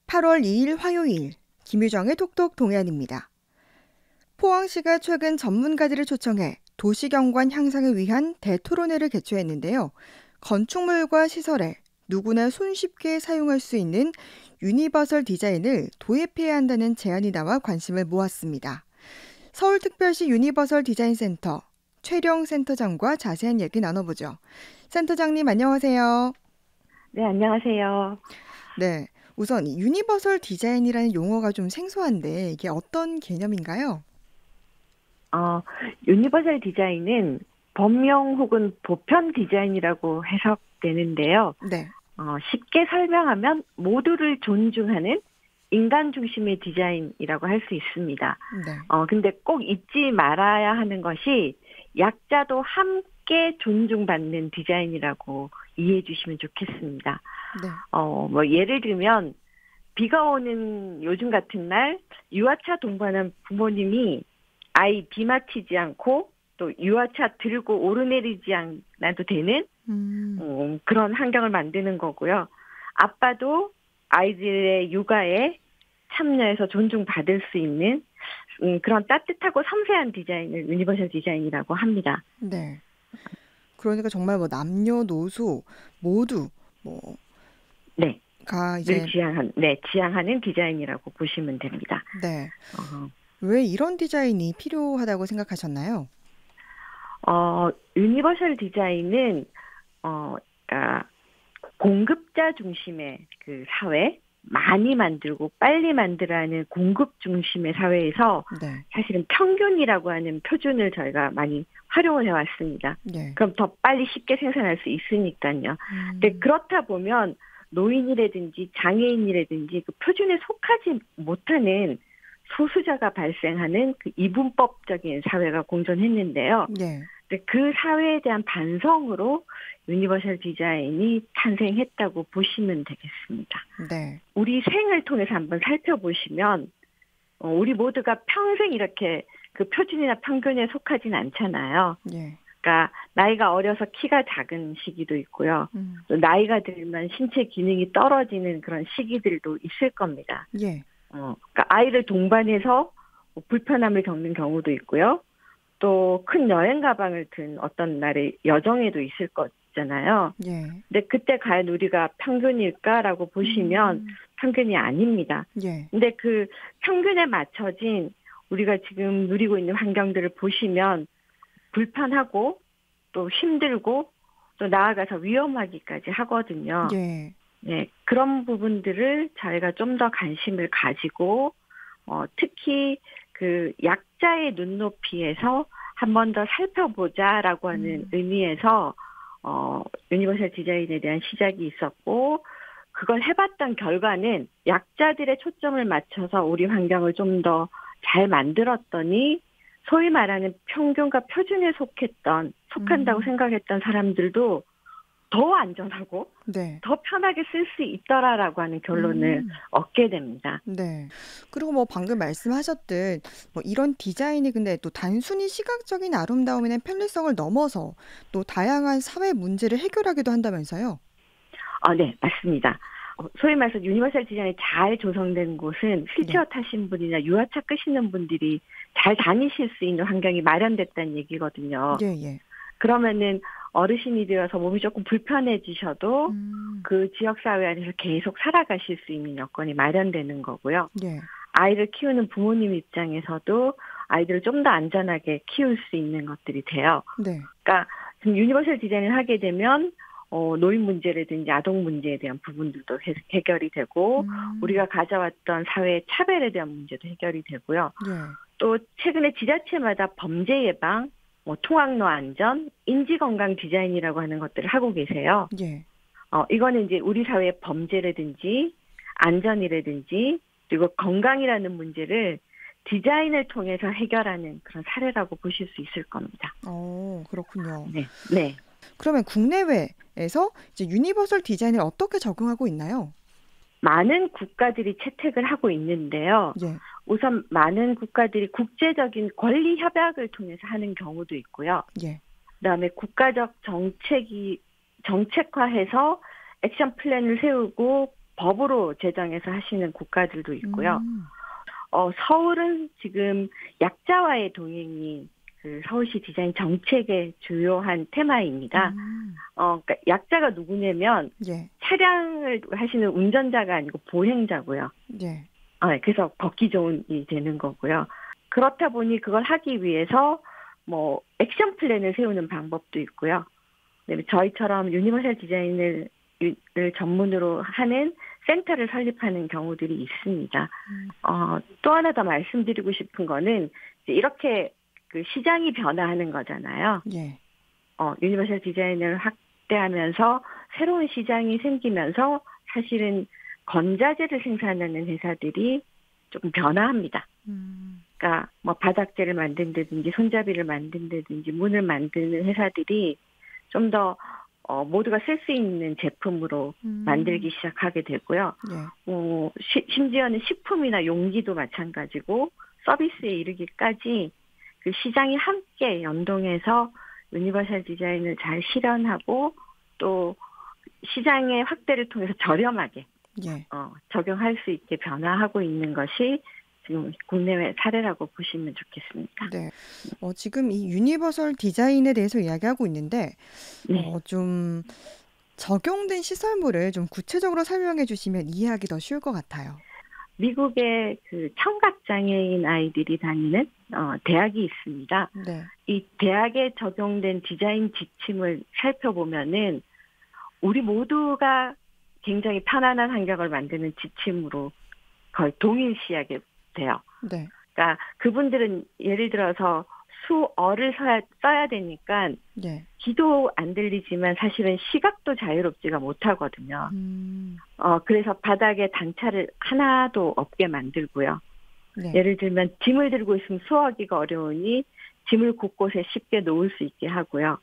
8월 2일 화요일 김유정의 톡톡 동해안입니다. 포항시가 최근 전문가들을 초청해 도시경관 향상을 위한 대토론회를 개최했는데요. 건축물과 시설에 누구나 손쉽게 사용할 수 있는 유니버설 디자인을 도입해야 한다는 제안이 나와 관심을 모았습니다. 서울특별시 유니버설 디자인센터 최령 센터장과 자세한 얘기 나눠보죠. 센터장님 안녕하세요. 네, 안녕하세요. 네, 우선 이 유니버설 디자인이라는 용어가 좀 생소한데 이게 어떤 개념인가요? 어, 유니버설 디자인은 범용 혹은 보편 디자인이라고 해석되는데요. 네, 쉽게 설명하면 모두를 존중하는 인간 중심의 디자인이라고 할 수 있습니다. 네, 근데 꼭 잊지 말아야 하는 것이 약자도 함께 존중받는 디자인이라고 이해해 주시면 좋겠습니다. 네. 예를 들면 비가 오는 요즘 같은 날 유아차 동반한 부모님이 아이 비 맞히지 않고 또 유아차 들고 오르내리지 않아도 되는 음, 그런 환경을 만드는 거고요. 아빠도 아이들의 육아에 참여해서 존중받을 수 있는 그런 따뜻하고 섬세한 디자인을 유니버설 디자인이라고 합니다. 네. 그러니까 정말 뭐 남녀노소 모두 뭐가 네, 늘 이제 지향하는 디자인이라고 보시면 됩니다. 네. 어, 왜 이런 디자인이 필요하다고 생각하셨나요? 유니버설 디자인은 그러니까 공급자 중심의 그 사회, 많이 만들고 빨리 만들어하는 공급 중심의 사회에서 네, 사실은 평균이라고 하는 표준을 저희가 많이 활용을 해왔습니다. 네, 그럼 더 빨리 쉽게 생산할 수 있으니까요. 근데 음, 그렇다 보면 노인이라든지 장애인이라든지 그 표준에 속하지 못하는 소수자가 발생하는 그 이분법적인 사회가 공존했는데요. 네, 근데 그 사회에 대한 반성으로 유니버설 디자인이 탄생했다고 보시면 되겠습니다. 네, 우리 생을 통해서 한번 살펴보시면 우리 모두가 평생 이렇게 그 표준이나 평균에 속하진 않잖아요. 예, 그러니까 나이가 어려서 키가 작은 시기도 있고요. 음, 또 나이가 들면 신체 기능이 떨어지는 그런 시기들도 있을 겁니다. 예, 그러니까 아이를 동반해서 뭐 불편함을 겪는 경우도 있고요. 또 큰 여행 가방을 든 어떤 날의 여정에도 있을 거잖아요. 예, 근데 그때 과연 우리가 평균일까라고 보시면 음, 평균이 아닙니다. 예, 근데 그 평균에 맞춰진 우리가 지금 누리고 있는 환경들을 보시면 불편하고 또 힘들고 또 나아가서 위험하기까지 하거든요. 예, 네, 그런 부분들을 저희가 좀 더 관심을 가지고 특히 그 약자의 눈높이에서 한 번 더 살펴보자라고 하는 음, 의미에서 유니버설 디자인에 대한 시작이 있었고 그걸 해봤던 결과는 약자들의 초점을 맞춰서 우리 환경을 좀 더 잘 만들었더니 소위 말하는 평균과 표준에 속한다고 음, 생각했던 사람들도 더 안전하고 네. 더 편하게 쓸 수 있더라라고 하는 결론을 음. 얻게 됩니다. 네. 그리고 뭐 방금 말씀하셨듯 뭐 이런 디자인이 근데 또 단순히 시각적인 아름다움이나 편리성을 넘어서 또 다양한 사회 문제를 해결하기도 한다면서요? 네, 맞습니다. 소위 말해서 유니버설 디자인이 잘 조성된 곳은 네. 휠체어 타신 분이나 유아차 끄시는 분들이 잘 다니실 수 있는 환경이 마련됐다는 얘기거든요. 예, 예. 그러면은 어르신이 되어서 몸이 조금 불편해지셔도 음, 그 지역사회 안에서 계속 살아가실 수 있는 여건이 마련되는 거고요. 예. 아이를 키우는 부모님 입장에서도 아이들을 좀 더 안전하게 키울 수 있는 것들이 돼요. 네. 그러니까 지금 유니버설 디자인을 하게 되면 노인 문제라든지 아동 문제에 대한 부분들도 해결이 되고 음, 우리가 가져왔던 사회의 차별에 대한 문제도 해결이 되고요. 예. 또 최근에 지자체마다 범죄 예방, 통학로 안전, 인지 건강 디자인이라고 하는 것들을 하고 계세요. 예. 이거는 이제 우리 사회의 범죄라든지 안전이라든지 그리고 건강이라는 문제를 디자인을 통해서 해결하는 그런 사례라고 보실 수 있을 겁니다. 그렇군요. 네, 네. 그러면 국내외에서 이제 유니버설 디자인을 어떻게 적용하고 있나요? 많은 국가들이 채택을 하고 있는데요. 예. 우선 많은 국가들이 국제적인 권리 협약을 통해서 하는 경우도 있고요. 예. 그다음에 국가적 정책화해서 액션 플랜을 세우고 법으로 제정해서 하시는 국가들도 있고요. 음. 서울은 지금 약자와의 동행이 그 서울시 디자인 정책의 주요한 테마입니다. 그러니까 약자가 누구냐면 예. 차량을 하시는 운전자가 아니고 보행자고요. 예. 그래서 걷기 좋은이 되는 거고요. 그렇다 보니 그걸 하기 위해서 뭐 액션 플랜을 세우는 방법도 있고요. 그다음에 저희처럼 유니버설 디자인을 전문으로 하는 센터를 설립하는 경우들이 있습니다. 또 하나 더 말씀드리고 싶은 거는 이렇게 그 시장이 변화하는 거잖아요. 예. 유니버설 디자인을 확대하면서 새로운 시장이 생기면서 사실은 건자재를 생산하는 회사들이 조금 변화합니다. 그러니까 뭐 바닥재를 만든다든지 손잡이를 만든다든지 문을 만드는 회사들이 좀 더 모두가 쓸 수 있는 제품으로 만들기 시작하게 되고요. 예. 심지어는 식품이나 용기도 마찬가지고 서비스에 이르기까지 그 시장이 함께 연동해서 유니버설 디자인을 잘 실현하고 또 시장의 확대를 통해서 저렴하게 예. 적용할 수 있게 변화하고 있는 것이 지금 국내외 사례라고 보시면 좋겠습니다. 네. 지금 이 유니버설 디자인에 대해서 이야기하고 있는데 네. 좀 적용된 시설물을 좀 구체적으로 설명해 주시면 이해하기 더 쉬울 것 같아요. 미국의 그 청각장애인 아이들이 다니는 대학이 있습니다. 네. 이 대학에 적용된 디자인 지침을 살펴보면은 우리 모두가 굉장히 편안한 환경을 만드는 지침으로 거의 동일시하게 돼요. 네. 그러니까 그분들은 예를 들어서 수어를 써야 되니까 예. 귀도 안 들리지만 사실은 시각도 자유롭지가 못하거든요. 그래서 바닥에 단차를 하나도 없게 만들고요. 네. 예를 들면 짐을 들고 있으면 수어하기가 어려우니 짐을 곳곳에 쉽게 놓을 수 있게 하고요.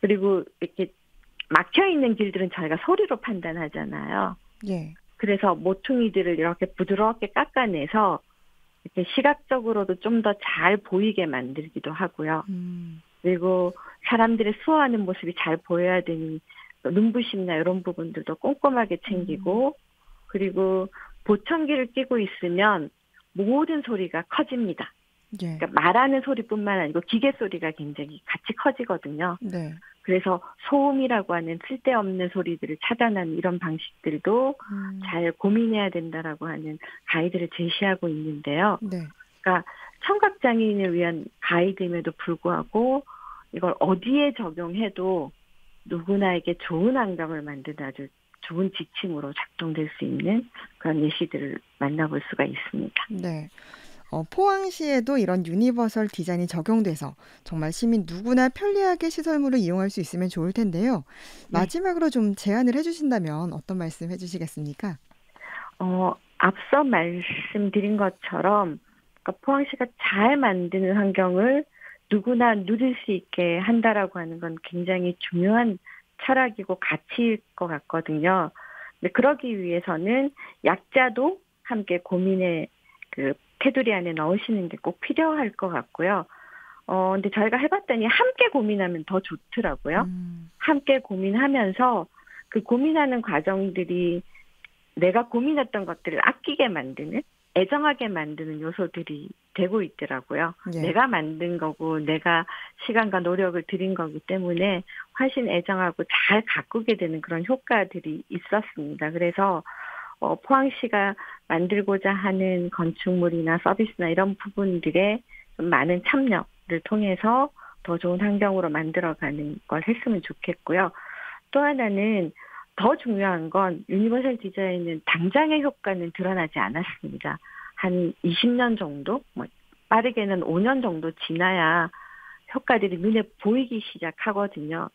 그리고 이렇게 막혀있는 길들은 저희가 소리로 판단하잖아요. 예. 그래서 모퉁이들을 이렇게 부드럽게 깎아내서 이렇게 시각적으로도 좀 더 잘 보이게 만들기도 하고요. 그리고 사람들의 수어하는 모습이 잘 보여야 되니 눈부심이나 이런 부분들도 꼼꼼하게 챙기고 그리고 보청기를 끼고 있으면 모든 소리가 커집니다. 예. 그러니까 말하는 소리뿐만 아니고 기계 소리가 굉장히 같이 커지거든요. 네. 그래서 소음이라고 하는 쓸데없는 소리들을 차단하는 이런 방식들도 잘 고민해야 된다라고 하는 가이드를 제시하고 있는데요. 네. 그러니까 청각장애인을 위한 가이드임에도 불구하고 이걸 어디에 적용해도 누구나에게 좋은 환경을 만드는 아주 좋은 지침으로 작동될 수 있는 그런 예시들을 만나볼 수가 있습니다. 네. 포항시에도 이런 유니버설 디자인이 적용돼서 정말 시민 누구나 편리하게 시설물을 이용할 수 있으면 좋을 텐데요. 마지막으로 좀 제안을 해주신다면 어떤 말씀 해주시겠습니까? 앞서 말씀드린 것처럼 그러니까 포항시가 잘 만드는 환경을 누구나 누릴 수 있게 한다라고 하는 건 굉장히 중요한 철학이고 가치일 것 같거든요. 근데 그러기 위해서는 약자도 함께 고민의 그 테두리 안에 넣으시는 게 꼭 필요할 것 같고요. 근데 저희가 해봤더니 함께 고민하면 더 좋더라고요. 함께 고민하면서 그 고민하는 과정들이 내가 고민했던 것들을 아끼게 만드는, 애정하게 만드는 요소들이 되고 있더라고요. 예. 내가 만든 거고 내가 시간과 노력을 들인 거기 때문에 훨씬 애정하고 잘 가꾸게 되는 그런 효과들이 있었습니다. 그래서 포항시가 만들고자 하는 건축물이나 서비스나 이런 부분들에 좀 많은 참여를 통해서 더 좋은 환경으로 만들어가는 걸 했으면 좋겠고요. 또 하나는 더 중요한 건 유니버설 디자인은 당장의 효과는 드러나지 않았습니다. 한 20년 정도, 빠르게는 5년 정도 지나야 효과들이 눈에 보이기 시작하거든요.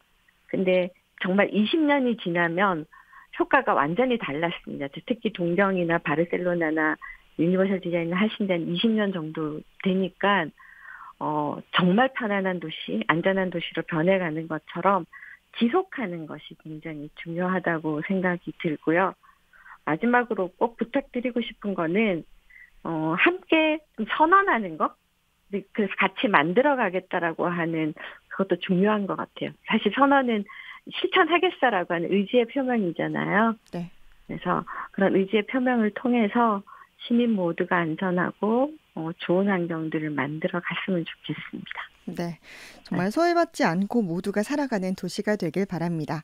근데 정말 20년이 지나면 효과가 완전히 달랐습니다. 특히 동경이나 바르셀로나나 유니버설 디자인을 하신 데는 20년 정도 되니까 정말 편안한 도시, 안전한 도시로 변해가는 것처럼 지속하는 것이 굉장히 중요하다고 생각이 들고요. 마지막으로 꼭 부탁드리고 싶은 거는 함께 좀 선언하는 것, 그래서 같이 만들어가겠다라고 하는 그것도 중요한 것 같아요. 사실 선언은 실천하겠다라고 하는 의지의 표명이잖아요. 네. 그래서 그런 의지의 표명을 통해서 시민 모두가 안전하고 좋은 환경들을 만들어 갔으면 좋겠습니다. 네, 네. 정말 소외받지 않고 모두가 살아가는 도시가 되길 바랍니다.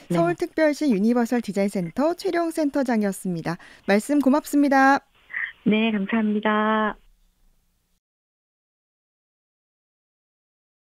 네. 서울특별시 유니버설 디자인센터 최룡 센터장이었습니다. 말씀 고맙습니다. 네, 감사합니다.